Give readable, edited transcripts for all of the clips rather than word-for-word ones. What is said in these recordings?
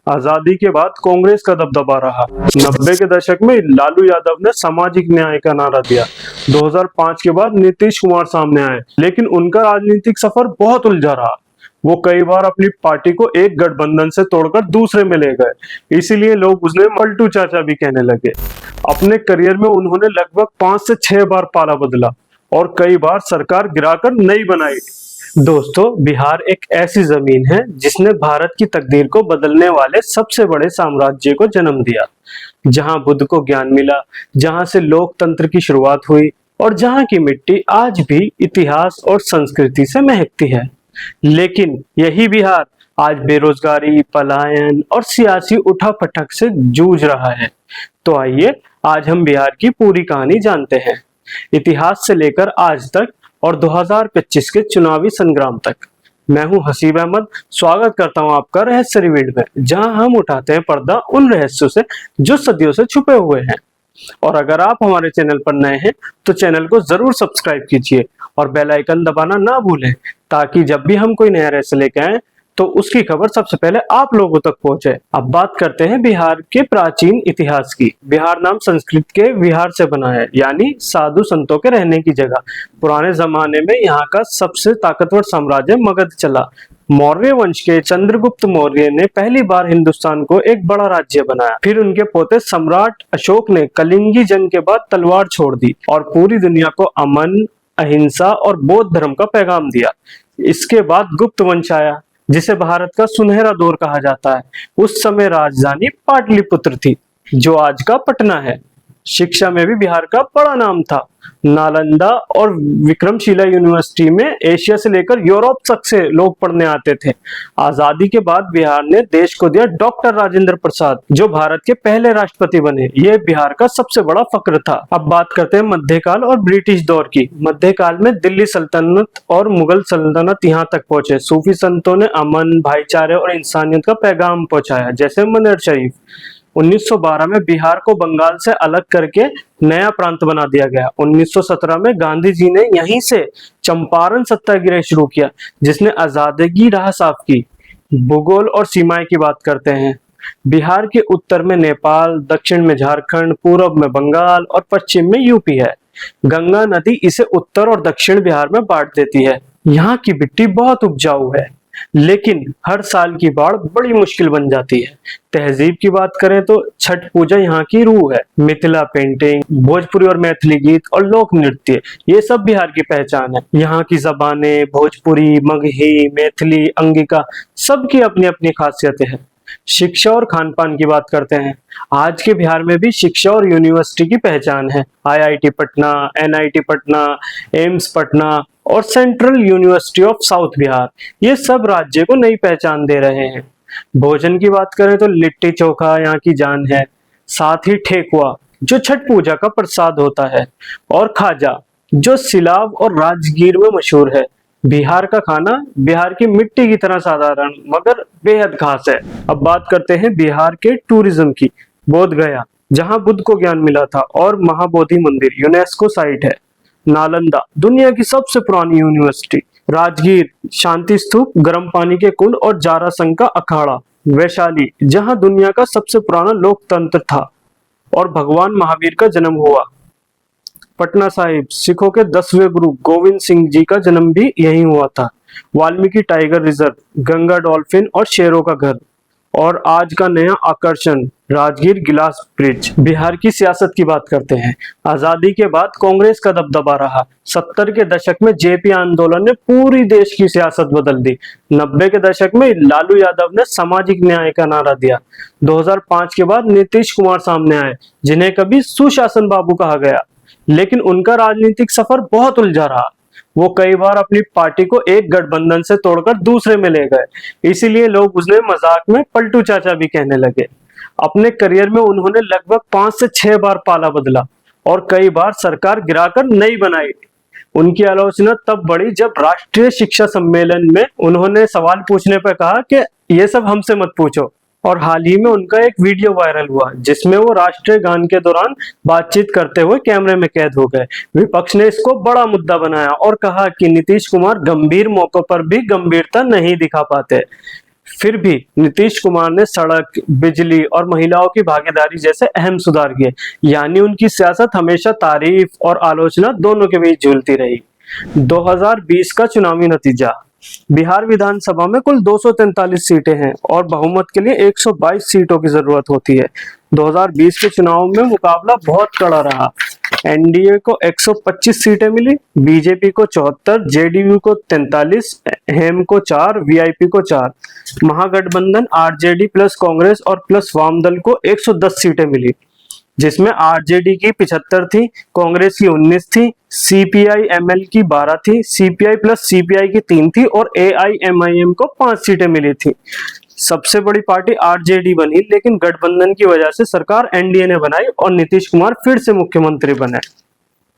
आजादी के बाद कांग्रेस का दबदबा रहा। 90 के दशक में लालू यादव ने सामाजिक न्याय का नारा दिया। 2005 के बाद नीतीश कुमार सामने आए, लेकिन उनका राजनीतिक सफर बहुत उलझा रहा। वो कई बार अपनी पार्टी को एक गठबंधन से तोड़कर दूसरे में ले गए, इसीलिए लोग उन्हें पलटू चाचा भी कहने लगे। अपने करियर में उन्होंने लगभग 5 से 6 बार पाला बदला और कई बार सरकार गिराकर नई बनाई। दोस्तों, बिहार एक ऐसी जमीन है जिसने भारत की तकदीर को बदलने वाले सबसे बड़े साम्राज्य को जन्म दिया, जहां बुद्ध को ज्ञान मिला, जहां से लोकतंत्र की शुरुआत हुई और जहां की मिट्टी आज भी इतिहास और संस्कृति से महकती है। लेकिन यही बिहार आज बेरोजगारी, पलायन और सियासी उठापटक से जूझ रहा है। तो आइए आज हम बिहार की पूरी कहानी जानते हैं, इतिहास से लेकर आज तक और 2025 के चुनावी संग्राम तक। मैं हूं हसीब अहमद, स्वागत करता हूं आपका रहस्य रिवील्ड में, जहां हम उठाते हैं पर्दा उन रहस्यों से जो सदियों से छुपे हुए हैं। और अगर आप हमारे चैनल पर नए हैं तो चैनल को जरूर सब्सक्राइब कीजिए और बेल आइकन दबाना ना भूलें, ताकि जब भी हम कोई नया रहस्य लेके आए तो उसकी खबर सबसे पहले आप लोगों तक पहुंचे। अब बात करते हैं बिहार के प्राचीन इतिहास की। बिहार नाम संस्कृत के विहार से बना है, यानी साधु संतों के रहने की जगह। पुराने जमाने में यहाँ का सबसे ताकतवर साम्राज्य मगध चला। मौर्य वंश के चंद्रगुप्त मौर्य ने पहली बार हिंदुस्तान को एक बड़ा राज्य बनाया। फिर उनके पोते सम्राट अशोक ने कलिंगी जंग के बाद तलवार छोड़ दी और पूरी दुनिया को अमन, अहिंसा और बौद्ध धर्म का पैगाम दिया। इसके बाद गुप्त वंश आया, जिसे भारत का सुनहरा दौर कहा जाता है। उस समय राजधानी पाटलिपुत्र थी, जो आज का पटना है। शिक्षा में भी बिहार का बड़ा नाम था। नालंदा और विक्रमशिला यूनिवर्सिटी में एशिया से लेकर यूरोप तक से लोग पढ़ने आते थे। आजादी के बाद बिहार ने देश को दिया डॉक्टर राजेंद्र प्रसाद, जो भारत के पहले राष्ट्रपति बने। यह बिहार का सबसे बड़ा फक्र था। अब बात करते हैं मध्यकाल और ब्रिटिश दौर की। मध्यकाल में दिल्ली सल्तनत और मुगल सल्तनत यहाँ तक पहुंचे। सूफी संतों ने अमन, भाईचारे और इंसानियत का पैगाम पहुंचाया, जैसे मदर शरीफ। 1912 में बिहार को बंगाल से अलग करके नया प्रांत बना दिया गया। 1917 में गांधी जी ने यहीं से चंपारण सत्याग्रह शुरू किया, जिसने आजादी की राह साफ की। भूगोल और सीमाएं की बात करते हैं। बिहार के उत्तर में नेपाल, दक्षिण में झारखंड, पूर्व में बंगाल और पश्चिम में यूपी है। गंगा नदी इसे उत्तर और दक्षिण बिहार में बांट देती है। यहाँ की मिट्टी बहुत उपजाऊ है, लेकिन हर साल की बाढ़ बड़ी मुश्किल बन जाती है। तहजीब की बात करें तो छठ पूजा यहाँ की रूह है। मिथिला पेंटिंग, भोजपुरी और मैथिली गीत और लोक नृत्य, ये सब बिहार की पहचान है। यहाँ की जबानें भोजपुरी, मगही, मैथिली, अंगिका, सबकी अपनी अपनी खासियतें हैं। शिक्षा और खान पान की बात करते हैं। आज के बिहार में भी शिक्षा और यूनिवर्सिटी की पहचान है। IIT Patna, NIT Patna, AIIMS Patna और central university of south Bihar, ये सब राज्य को नई पहचान दे रहे हैं। भोजन की बात करें तो लिट्टी चोखा यहाँ की जान है, साथ ही ठेकुआ जो छठ पूजा का प्रसाद होता है, और खाजा जो सिलाव और राजगीर में मशहूर है। बिहार का खाना बिहार की मिट्टी की तरह साधारण मगर बेहद खास है। अब बात करते हैं बिहार के टूरिज्म की। बोध गया, जहां बुद्ध को ज्ञान मिला था, और महाबोधि मंदिर यूनेस्को साइट है। नालंदा, दुनिया की सबसे पुरानी यूनिवर्सिटी। राजगीर, शांति स्तूप, गर्म पानी के कुंड और जारासंग का अखाड़ा। वैशाली, जहां दुनिया का सबसे पुराना लोकतंत्र था और भगवान महावीर का जन्म हुआ। पटना साहिब, सिखों के 10वें गुरु गोविंद सिंह जी का जन्म भी यहीं हुआ था। Valmiki tiger reserve, Ganga dolphin और शेरों का घर। और आज का नया आकर्षण राजगीर गिलास ब्रिज। बिहार की सियासत की बात करते हैं। आजादी के बाद कांग्रेस का दबदबा रहा। 70 के दशक में जेपी आंदोलन ने पूरी देश की सियासत बदल दी। 90 के दशक में लालू यादव ने सामाजिक न्याय का नारा दिया। 2005 के बाद नीतीश कुमार सामने आए, जिन्हें कभी सुशासन बाबू कहा गया, लेकिन उनका राजनीतिक सफर बहुत उलझा रहा। वो कई बार अपनी पार्टी को एक गठबंधन से तोड़कर दूसरे में ले गए, इसीलिए लोग उन्हें मजाक में पलटू चाचा भी कहने लगे। अपने करियर में उन्होंने लगभग 5 से 6 बार पाला बदला और कई बार सरकार गिराकर नई बनाई। उनकी आलोचना तब बढ़ी जब राष्ट्रीय शिक्षा सम्मेलन में उन्होंने सवाल पूछने पर कहा कि ये सब हमसे मत पूछो। और हाल ही में उनका एक वीडियो वायरल हुआ, जिसमें वो राष्ट्रीय गान के दौरान बातचीत करते हुए कैमरे में कैद हो गए। विपक्ष ने इसको बड़ा मुद्दा बनाया और कहा कि नीतीश कुमार गंभीर मौकों पर भी गंभीरता नहीं दिखा पाते। फिर भी नीतीश कुमार ने सड़क, बिजली और महिलाओं की भागीदारी जैसे अहम सुधार किए, यानी उनकी सियासत हमेशा तारीफ और आलोचना दोनों के बीच झूलती रही। 2020 का चुनावी नतीजा। बिहार विधानसभा में कुल 243 सीटें हैं और बहुमत के लिए 122 सीटों की जरूरत होती है। 2020 के चुनाव में मुकाबला बहुत कड़ा रहा। एनडीए को 125 सीटें मिली, बीजेपी को 74, जेडीयू को 43, हेम को 4, वीआईपी को 4। महागठबंधन आरजेडी प्लस कांग्रेस और प्लस वाम दल को 110 सीटें मिली, जिसमें आरजेडी की 75 थी, कांग्रेस की 19 थी, सीपीआई एमएल की 12 थी, सीपीआई प्लस सीपीआई की 3 थी और एआईएमआईएम को 5 सीटें मिली थी। सबसे बड़ी पार्टी आरजेडी बनी, लेकिन गठबंधन की वजह से सरकार एनडीए ने बनाई और नीतीश कुमार फिर से मुख्यमंत्री बने।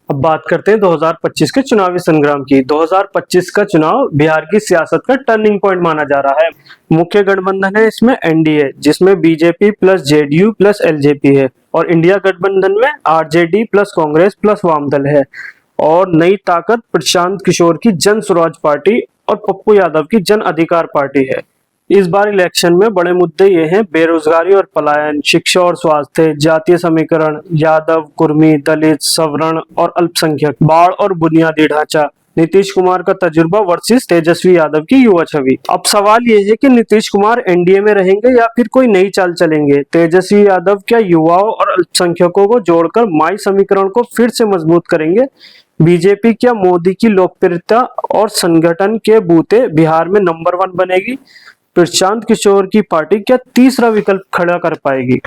अब बात करते हैं 2025 के चुनावी संग्राम की। 2025 का चुनाव बिहार की सियासत का टर्निंग पॉइंट माना जा रहा है। मुख्य गठबंधन है इसमें एनडीए, जिसमें BJP plus JDU plus LJP है, और इंडिया गठबंधन में आरजेडी प्लस कांग्रेस प्लस वाम दल है, और नई ताकत प्रशांत किशोर की जन स्वराज पार्टी और पप्पू यादव की जन अधिकार पार्टी है। इस बार इलेक्शन में बड़े मुद्दे ये हैं: बेरोजगारी और पलायन, शिक्षा और स्वास्थ्य, जातीय समीकरण, यादव, कुर्मी, दलित, सवर्ण और अल्पसंख्यक, बाढ़ और बुनियादी ढांचा, नीतीश कुमार का तजुर्बा वर्सेस तेजस्वी यादव की युवा छवि। अब सवाल ये है कि नीतीश कुमार एनडीए में रहेंगे या फिर कोई नई चाल चलेंगे। तेजस्वी यादव क्या युवाओं और अल्पसंख्यकों को जोड़कर माई समीकरण को फिर से मजबूत करेंगे? बीजेपी क्या मोदी की लोकप्रियता और संगठन के बूते बिहार में नंबर 1 बनेगी? प्रशांत किशोर की पार्टी क्या तीसरा विकल्प खड़ा कर पाएगी?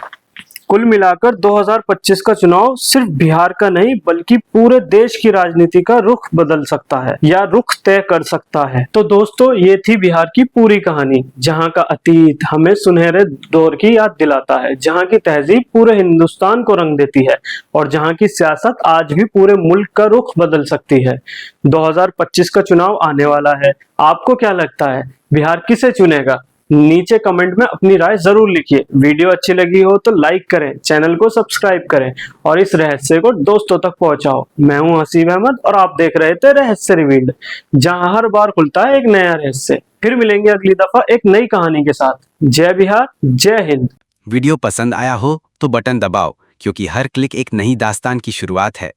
कुल मिलाकर 2025 का चुनाव सिर्फ बिहार का नहीं बल्कि पूरे देश की राजनीति का रुख बदल सकता है या रुख तय कर सकता है। तो दोस्तों, ये थी बिहार की पूरी कहानी, जहां का अतीत हमें सुनहरे दौर की याद दिलाता है, जहां की तहजीब पूरे हिंदुस्तान को रंग देती है और जहां की सियासत आज भी पूरे मुल्क का रुख बदल सकती है। 2025 का चुनाव आने वाला है। आपको क्या लगता है, बिहार किसे चुनेगा? नीचे कमेंट में अपनी राय जरूर लिखिए। वीडियो अच्छी लगी हो तो लाइक करें, चैनल को सब्सक्राइब करें और इस रहस्य को दोस्तों तक पहुंचाओ। मैं हूं हसीब अहमद और आप देख रहे थे रहस्य रिवील्ड, जहां हर बार खुलता है एक नया रहस्य। फिर मिलेंगे अगली दफा एक नई कहानी के साथ। जय बिहार, जय हिंद। वीडियो पसंद आया हो तो बटन दबाओ, क्योंकि हर क्लिक एक नई दास्तान की शुरुआत है।